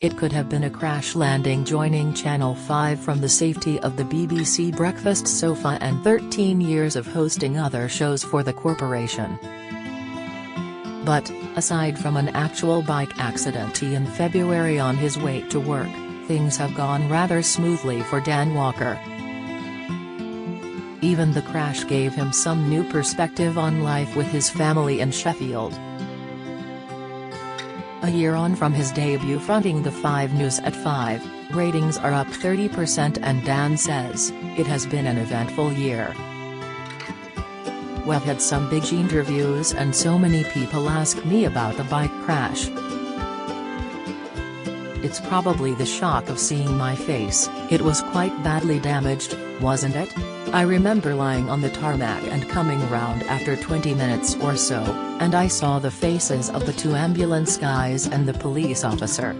It could have been a crash landing joining Channel 5 from the safety of the BBC breakfast sofa and 13 years of hosting other shows for the corporation. But, aside from an actual bike accident in February on his way to work, things have gone rather smoothly for Dan Walker. Even the crash gave him some new perspective on life with his family in Sheffield. A year on from his debut fronting the 5 News at 5, ratings are up 30% and Dan says, "It has been an eventful year. We've had some big interviews and so many people ask me about the bike crash. It's probably the shock of seeing my face. It was quite badly damaged, wasn't it? I remember lying on the tarmac and coming around after 20 minutes or so, and I saw the faces of the 2 ambulance guys and the police officer.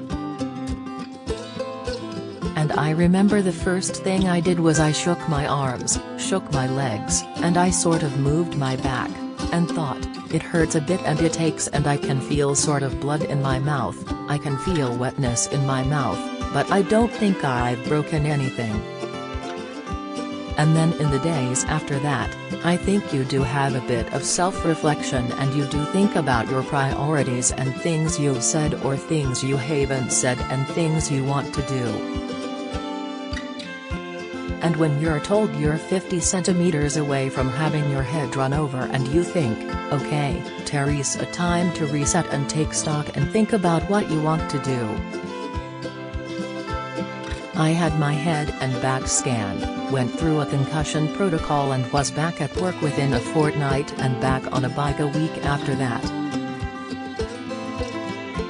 And I remember the first thing I did was I shook my arms, shook my legs, and I sort of moved my back, and thought, it hurts a bit and it aches and I can feel sort of blood in my mouth, I can feel wetness in my mouth, but I don't think I've broken anything. And then in the days after that, I think you do have a bit of self-reflection and you do think about your priorities and things you've said or things you haven't said and things you want to do. And when you're told you're 50 centimeters away from having your head run over and you think, okay, Teresa, time to reset and take stock and think about what you want to do. I had my head and back scanned, went through a concussion protocol and was back at work within a fortnight and back on a bike a week after that.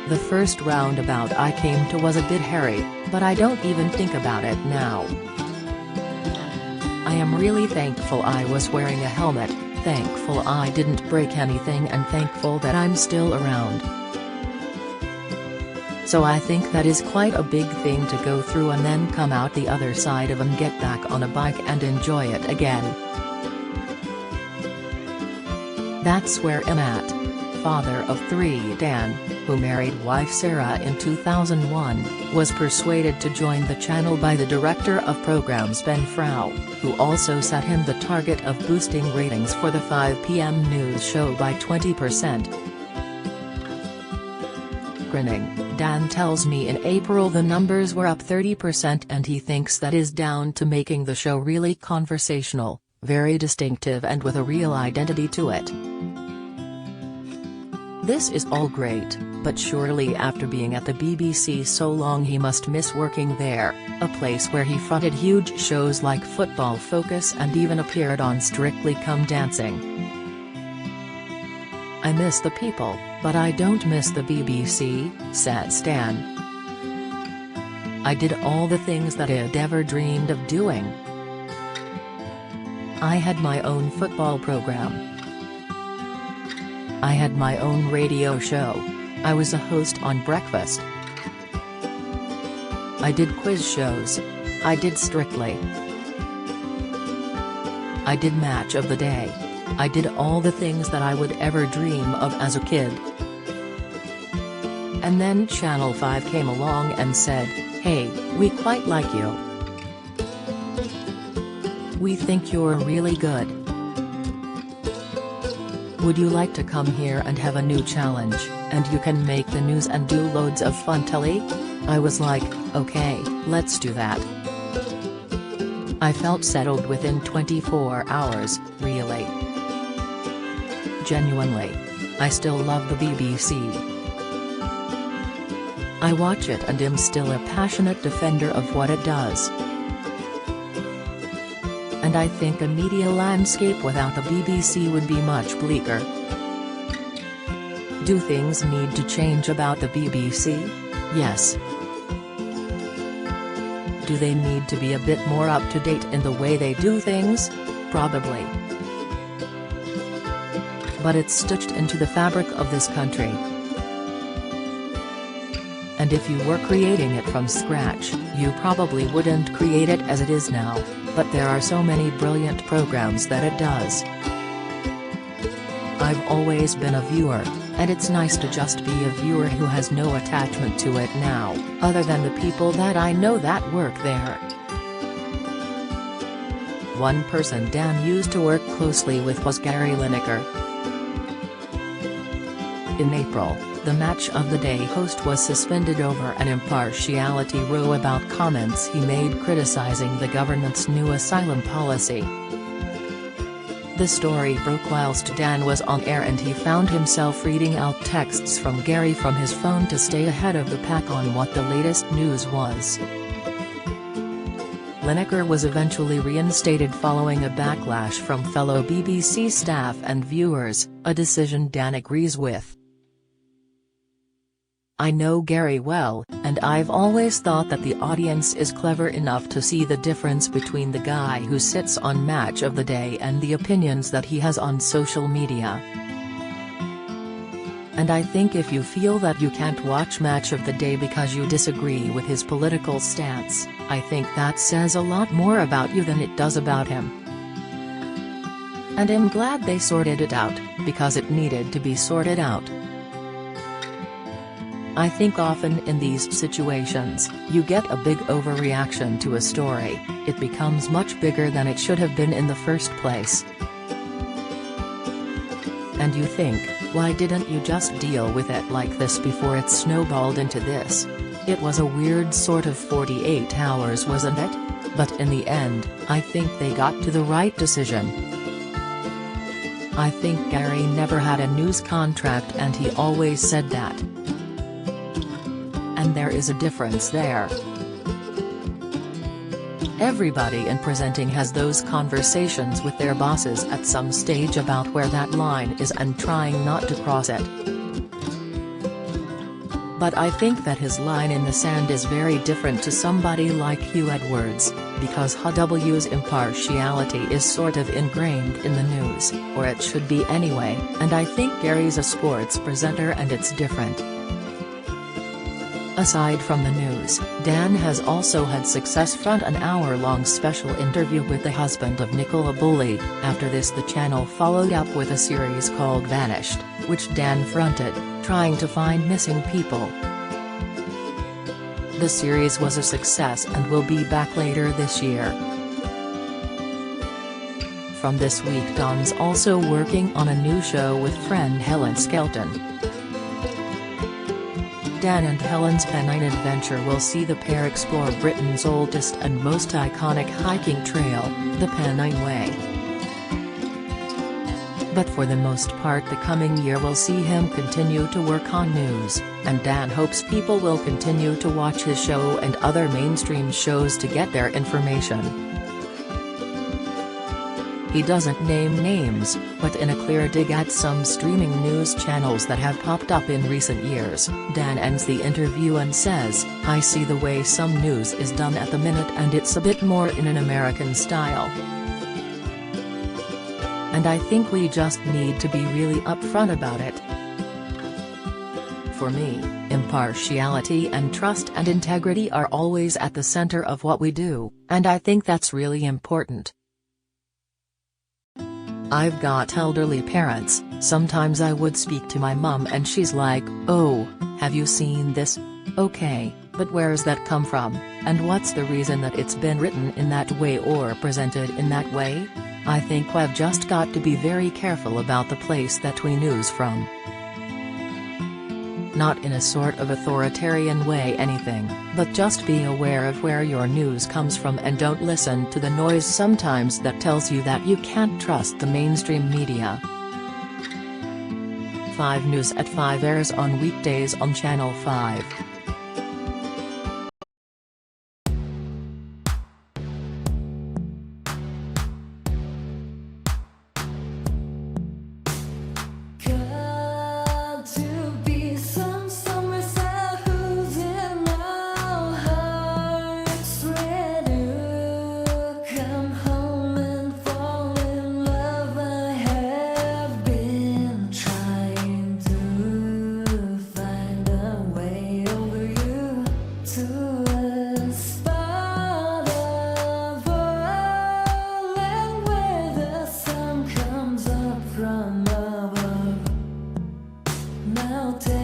The first roundabout I came to was a bit hairy, but I don't even think about it now. I am really thankful I was wearing a helmet, thankful I didn't break anything and thankful that I'm still around. So I think that is quite a big thing to go through and then come out the other side of and get back on a bike and enjoy it again. That's where I'm at. Father of 3 Dan, who married wife Sarah in 2001, was persuaded to join the channel by the director of programs Ben Frau, who also set him the target of boosting ratings for the 5 p.m. news show by 20%. Grinning, Dan tells me in April the numbers were up 30% and he thinks that is down to making the show really conversational, very distinctive and with a real identity to it. This is all great, but surely after being at the BBC so long he must miss working there, a place where he fronted huge shows like Football Focus and even appeared on Strictly Come Dancing. I miss the people, but I don't miss the BBC, says Dan. I did all the things that I'd ever dreamed of doing. I had my own football program. I had my own radio show. I was a host on Breakfast. I did quiz shows. I did Strictly. I did Match of the Day. I did all the things that I would ever dream of as a kid. And then Channel 5 came along and said, hey, we quite like you. We think you're really good. Would you like to come here and have a new challenge, and you can make the news and do loads of fun telly? I was like, okay, let's do that. I felt settled within 24 hours, really. Genuinely. I still love the BBC. I watch it and am still a passionate defender of what it does. And I think a media landscape without the BBC would be much bleaker. Do things need to change about the BBC? Yes. Do they need to be a bit more up to date in the way they do things? Probably. But it's stitched into the fabric of this country. And if you were creating it from scratch, you probably wouldn't create it as it is now, but there are so many brilliant programs that it does. I've always been a viewer, and it's nice to just be a viewer who has no attachment to it now, other than the people that I know that work there. One person Dan used to work closely with was Gary Lineker. In April, the Match of the Day host was suspended over an impartiality row about comments he made criticizing the government's new asylum policy. The story broke whilst Dan was on air and he found himself reading out texts from Gary from his phone to stay ahead of the pack on what the latest news was. Lineker was eventually reinstated following a backlash from fellow BBC staff and viewers, a decision Dan agrees with. I know Gary well, and I've always thought that the audience is clever enough to see the difference between the guy who sits on Match of the Day and the opinions that he has on social media. And I think if you feel that you can't watch Match of the Day because you disagree with his political stance, I think that says a lot more about you than it does about him. And I'm glad they sorted it out, because it needed to be sorted out. I think often in these situations, you get a big overreaction to a story, it becomes much bigger than it should have been in the first place. And you think, why didn't you just deal with it like this before it snowballed into this? It was a weird sort of 48 hours, wasn't it? But in the end, I think they got to the right decision. I think Gary never had a news contract and he always said that. And there is a difference there. Everybody in presenting has those conversations with their bosses at some stage about where that line is and trying not to cross it. But I think that his line in the sand is very different to somebody like Hugh Edwards, because HW's impartiality is sort of ingrained in the news, or it should be anyway, and I think Gary's a sports presenter and it's different. Aside from the news, Dan has also had success front an hour-long special interview with the husband of Nicola Bulley. After this, the channel followed up with a series called Vanished, which Dan fronted, trying to find missing people. The series was a success and will be back later this year. From this week, Don's also working on a new show with friend Helen Skelton. Dan and Helen's Pennine adventure will see the pair explore Britain's oldest and most iconic hiking trail, the Pennine Way. But for the most part the coming year will see him continue to work on news, and Dan hopes people will continue to watch his show and other mainstream shows to get their information. He doesn't name names, but in a clear dig at some streaming news channels that have popped up in recent years, Dan ends the interview and says, "I see the way some news is done at the minute and it's a bit more in an American style. And I think we just need to be really upfront about it." For me, impartiality and trust and integrity are always at the center of what we do, and I think that's really important. I've got elderly parents, sometimes I would speak to my mum and she's like, "Oh, have you seen this? Okay, but where's that come from, and what's the reason that it's been written in that way or presented in that way?" I think we've just got to be very careful about the place that we news from. Not in a sort of authoritarian way anything, but just be aware of where your news comes from and don't listen to the noise sometimes that tells you that you can't trust the mainstream media. 5 News at 5 airs on weekdays on Channel 5. Trying to find a way over all day.